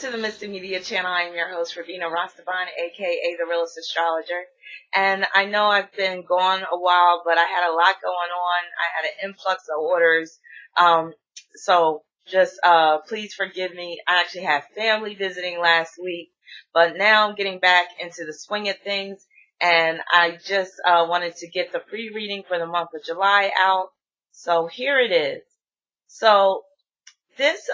to the Mystic Media channel. I am your host, Ravina Rastaban, aka the Realist Astrologer. And I know I've been gone a while, but I had a lot going on. I had an influx of orders. So just please forgive me. I actually had family visiting last week, but now I'm getting back into the swing of things. And I just wanted to get the pre-reading for the month of July out. So here it is. So this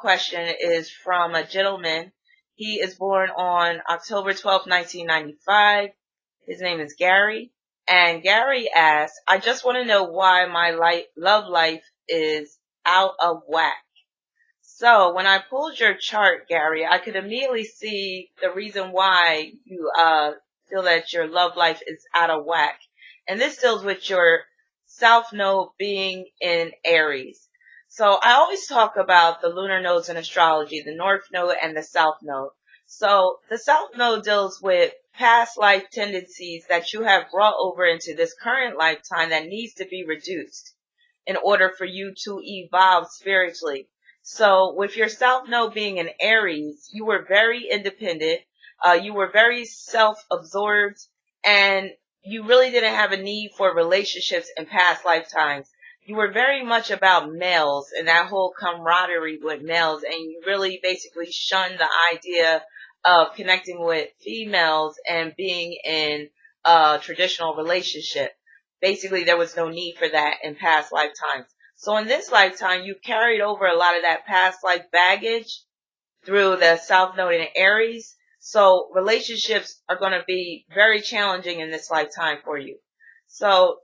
question is from a gentleman. He is born on October 12th, 1995. His name is Gary. And Gary asks, I just want to know why my love life is out of whack. So when I pulled your chart, Gary, I could immediately see the reason why you feel that your love life is out of whack. And this deals with your South Node being in Aries. So I always talk about the lunar nodes in astrology, the North Node and the South Node. So the South Node deals with past life tendencies that you have brought over into this current lifetime that needs to be reduced in order for you to evolve spiritually. So with your South Node being in Aries, you were very independent, you were very self-absorbed, and you really didn't have a need for relationships in past lifetimes. You were very much about males and that whole camaraderie with males, and you really basically shunned the idea of connecting with females and being in a traditional relationship. Basically, there was no need for that in past lifetimes. So in this lifetime, you carried over a lot of that past life baggage through the South Node in Aries. So relationships are going to be very challenging in this lifetime for you. So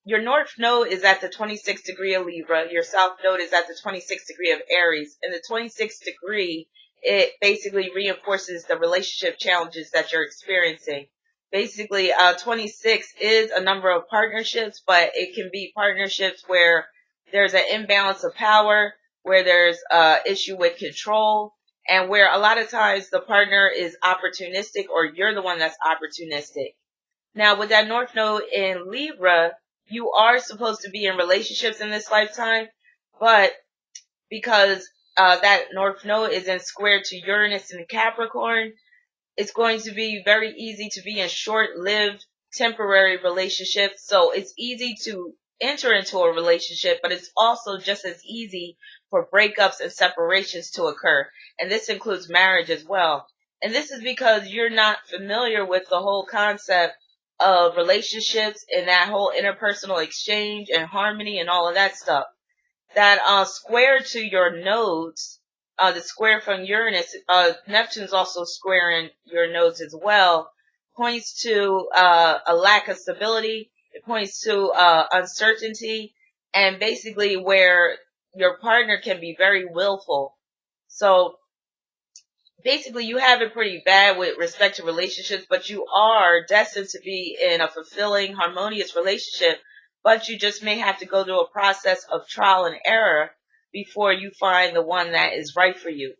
your North Node is at the 26th degree of Libra. Your South Node is at the 26th degree of Aries. And the 26th degree, it basically reinforces the relationship challenges that you're experiencing. Basically, 26 is a number of partnerships, but it can be partnerships where there's an imbalance of power, where there's an issue with control, and where a lot of times the partner is opportunistic or you're the one that's opportunistic. Now, with that North Node in Libra, you are supposed to be in relationships in this lifetime, but because that North Node is in square to Uranus and Capricorn, it's going to be very easy to be in short-lived, temporary relationships. So it's easy to enter into a relationship, but it's also just as easy for breakups and separations to occur. And this includes marriage as well. And this is because you're not familiar with the whole concept of relationships and that whole interpersonal exchange and harmony and all of that stuff. That square to your nodes, the square from Uranus, Neptune's also squaring your nodes as well, points to a lack of stability. It points to uncertainty, and basically where your partner can be very willful. So basically you have it pretty bad with respect to relationships, but you are destined to be in a fulfilling, harmonious relationship, but you just may have to go through a process of trial and error before you find the one that is right for you.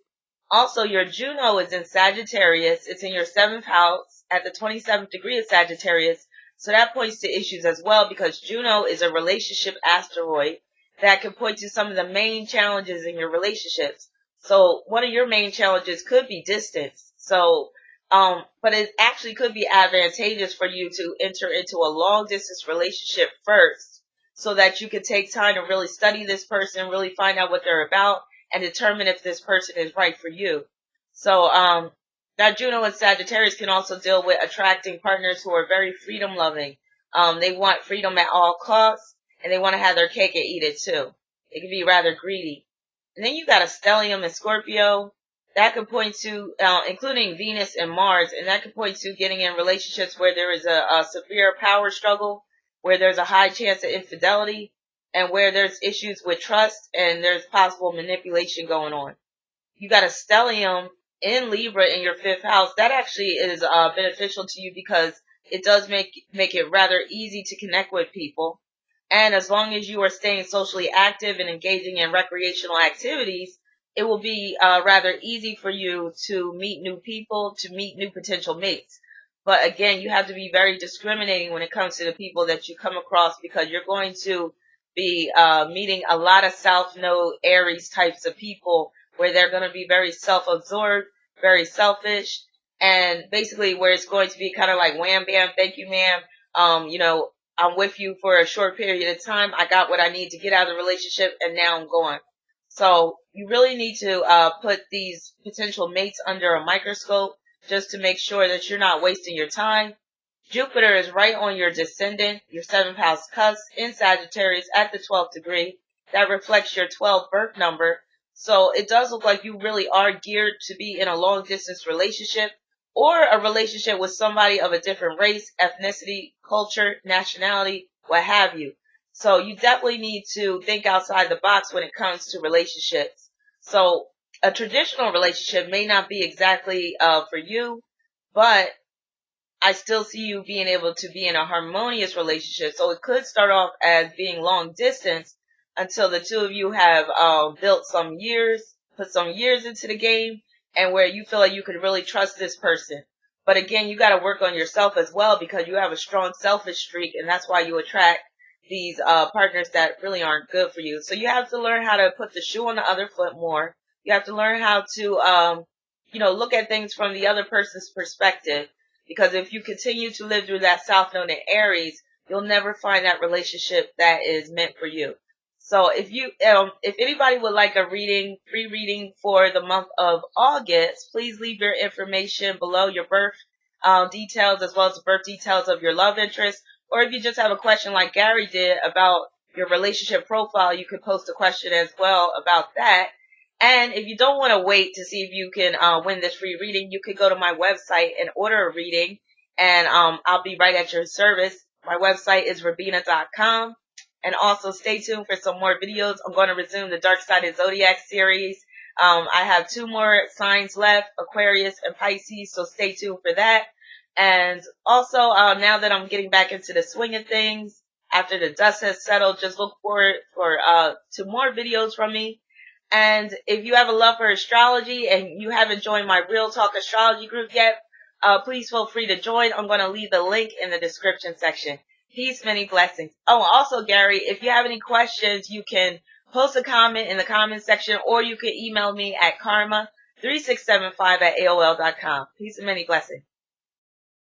Also, your Juno is in Sagittarius. It's in your 7th house at the 27th degree of Sagittarius. So that points to issues as well, because Juno is a relationship asteroid that can point to some of the main challenges in your relationships. So one of your main challenges could be distance. So, but it actually could be advantageous for you to enter into a long distance relationship first, so that you can take time to really study this person, really find out what they're about, and determine if this person is right for you. So, that Juno and Sagittarius can also deal with attracting partners who are very freedom loving. They want freedom at all costs, and they want to have their cake and eat it too. They can be rather greedy. And then you got a stellium in Scorpio. That could point to, including Venus and Mars, and that could point to getting in relationships where there is a severe power struggle, where there's a high chance of infidelity, and where there's issues with trust, and there's possible manipulation going on. You got a stellium in Libra in your 5th house. That actually is beneficial to you because it does make it rather easy to connect with people. And as long as you are staying socially active and engaging in recreational activities, it will be rather easy for you to meet new people, to meet new potential mates. But again, you have to be very discriminating when it comes to the people that you come across, because you're going to be meeting a lot of South Node Aries types of people where they're going to be very self-absorbed, very selfish, and basically where it's going to be kind of like wham bam, thank you ma'am. You know, I'm with you for a short period of time. I got what I need to get out of the relationship and now I'm going. So you really need to put these potential mates under a microscope just to make sure that you're not wasting your time. Jupiter is right on your descendant, your 7th house cusp in Sagittarius at the 12th degree. That reflects your 12th birth number. So it does look like you really are geared to be in a long distance relationship or a relationship with somebody of a different race, ethnicity, culture, nationality, what have you. So you definitely need to think outside the box when it comes to relationships. So a traditional relationship may not be exactly for you, but I still see you being able to be in a harmonious relationship. So it could start off as being long distance until the two of you have built some years, put some years into the game, and where you feel like you can really trust this person. But again, you got to work on yourself as well because you have a strong selfish streak, and that's why you attract these partners that really aren't good for you. So you have to learn how to put the shoe on the other foot more. You have to learn how to, look at things from the other person's perspective. Because if you continue to live through that South Node in Aries, you'll never find that relationship that is meant for you. So if anybody would like a free reading for the month of August, please leave your information below, your birth details as well as the birth details of your love interest. Or if you just have a question like Gary did about your relationship profile, you could post a question as well about that. And if you don't want to wait to see if you can win this free reading, you could go to my website and order a reading, and I'll be right at your service. My website is rabina.com. And also stay tuned for some more videos. I'm going to resume the Dark Side of Zodiac series. I have 2 more signs left, Aquarius and Pisces, so stay tuned for that. And also, now that I'm getting back into the swing of things, after the dust has settled, just look forward to more videos from me. And if you have a love for astrology and you haven't joined my Real Talk Astrology group yet, please feel free to join. I'm going to leave the link in the description section. Peace, many blessings. Oh, also, Gary, if you have any questions, you can post a comment in the comment section or you can email me at karma3675@aol.com. Peace and many blessings.